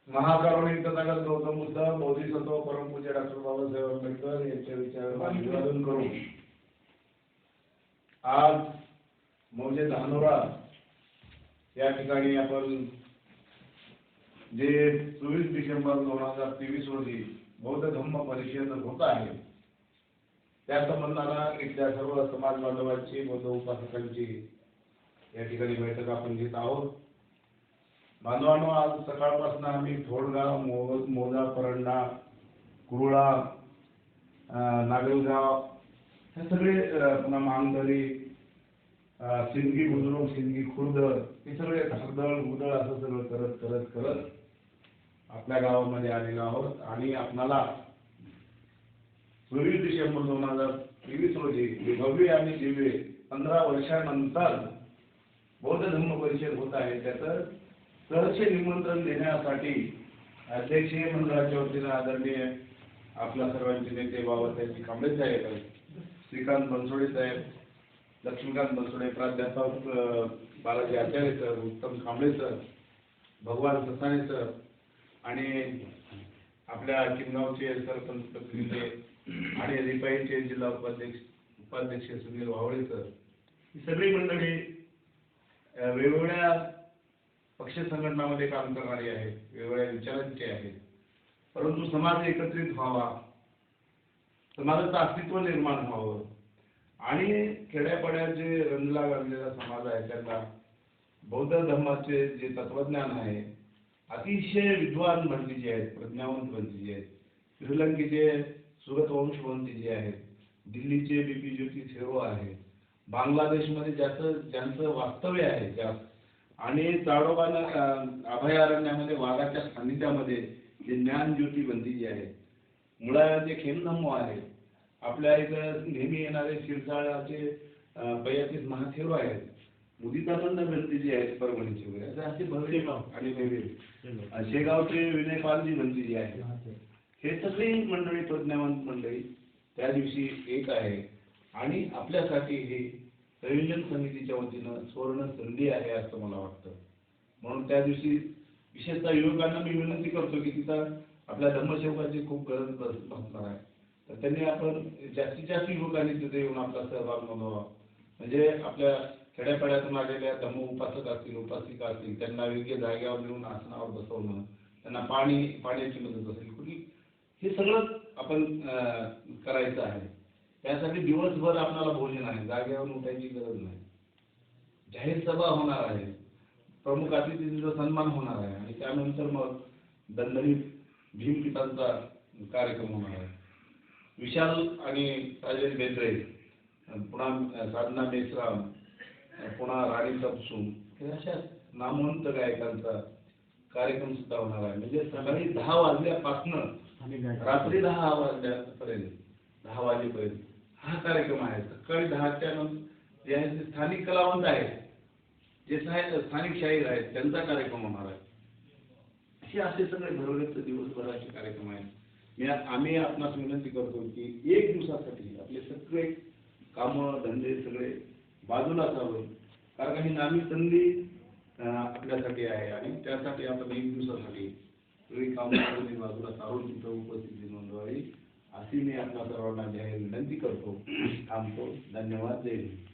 महाकरुणिक तथागत गौतम बुद्ध बोधिसत्व परमपूज्य डॉक्टर बाबासाहेब आंबेडकर यांच्या विचारांना अभिवादन करू आज मौजे धानोरा या ठिकाणी आपण जे 24 डिसेंबर 2023 रोजी बौद्ध धम्म परिषद होत आहे त्या संबंधाला इथल्या सर्व समाज बांधवांची बौद्ध उपासकांची या ठिकाणी बैठक आपण घेत आहोत। बांधवांनो, आज सकाळपासून आम्ही थोडगाव, मोजा, परंडा, कुरुळा, नागलगाव हे सगळे पुन्हा मांगदरी, सिंदगी बुद्रुक, सिंदगी खुर्द हे सगळे धडधड उदळ असं सगळं करत करत करत आपल्या गावामध्ये आलेलो आहोत आणि आपणाला 24 डिसेंबर 2023 रोजी भव्य आणि दिव्य 15 वर्षानंतर बौद्ध धम्म परिषद होत आहे त्याचं सहर्ष निमंत्रण देण्यासाठी अध्यक्षीय मंडळाच्या वतीने आदरणीय आपल्या सर्वांचे नेते बाबासाहेब कांबळे साहेब, श्रीकांत बनसोडे साहेब, लक्ष्मीकांत बनसोडे, प्राध्यापक बालाजी आचार्य सर, उत्तम कांबळे सर, भगवान ससाणे सर आणि आपल्या किनगावचे सरपंच प्रतिनिधी आणि रिपाईचे जिल्हा उपाध्यक्ष सुनील वावळे सर, ही सगळी मंडळी वेगवेगळ्या पक्ष संघटनामध्ये काम करणारी आहेत, वेगवेगळ्या विचारांचे आहेत, परंतु समाज एकत्रित व्हावा, समाजाचं अस्तित्व निर्माण व्हावं आणि खेड्यापाड्याचे रंजला गाजलेला समाज आहे त्यांना बौद्ध धर्माचे जे तत्वज्ञान आहे अतिशय विद्वान बनलेले आहेत, प्रज्ञावंत बनलेले आहेत। श्रीलंकेचे सुगत वंशवंती जे आहेत, दिल्लीचे बीपी ज्योती थेरो आहेत, बांगलादेशमध्ये ज्यांचं वास्तव्य आहे जास्त आणि ताडोबा अभयारण्यामध्ये वाघाच्या सानिध्यामध्ये जे ज्ञान ज्योती बनलेली आहे, मुळाचे खेमधम्म आहे, आपल्या इथं नेहमी येणारे शिरसाळाचे पयातीस महाथेरो आहेत, मुदितानंद बनलेली आहेत परभणीचे वगैरे असे भव्य आणि वेगळे शेगावचे विनयपालजी बनलेली आहे। हे सगळी मंडळी प्रज्ञावंत मंडळी त्या दिवशी एक आहे आणि आपल्यासाठी हे संयोजन समितीच्या वतीनं सुवर्ण संधी आहे असं मला वाटतं। म्हणून त्या दिवशी विशेषतः युवकांना मी विनंती करतो की तिथं आपल्या धम्मसेवकाची खूप गरज भासणार आहे, तर त्यांनी आपण जास्तीत जास्त युवकांनी तिथे येऊन आपला सहभाग नोंदवावा। म्हणजे आपल्या खेड्यापाड्यातून आलेल्या धम्म उपासक असतील, उपासिका असतील, त्यांना योग्य जागेवर नेऊन आसनावर बसवणं, त्यांना पाण्याची मदत असेल कुठली, हे सगळं आपण करायचं आहे। त्यासाठी दिवसभर आपल्याला भोजन आहे, जागेवर उठायची गरज नाही, जाहीर सभा होणार आहे, प्रमुख अतिथींचा सन्मान होणार आहे आणि त्यानंतर मग दणदणीत भीमपितांचा कार्यक्रम होणार आहे। विशाल आणि राजेश बेंद्रे, पुन्हा साधना मेश्राम, पुन्हा राणी तपसून हे अशा नामवंत गायकांचा कार्यक्रम सुद्धा होणार आहे। म्हणजे सकाळी 10 वाजल्यापासून रात्री 10 वाजल्यापर्यंत 10 वाजेपर्यंत हा कार्यक्रम आहे। सकाळी 10च्या नंतर जे आहे स्थानिक कलावंत आहेत, जे स्थानिक शाहीर आहेत, त्यांचा कार्यक्रम होणार आहे। असे सगळे भरगच्च दिवसभराचे कार्यक्रम आहेत। आम्ही आपणास विनंती करतो की एक दिवसासाठी आपले सगळे कामं धंदे सगळे बाजूला सारून, कारण ही नामी संधी आपल्यासाठी आहे आणि त्यासाठी आपण एक दिवसासाठी सगळी कामं बाजूला सारून तिथं उपस्थिती नोंदवावी अशी मी आपल्या सर्वांना जाहीर विनंती करतो। थांबतो। धन्यवाद। जय हिंद।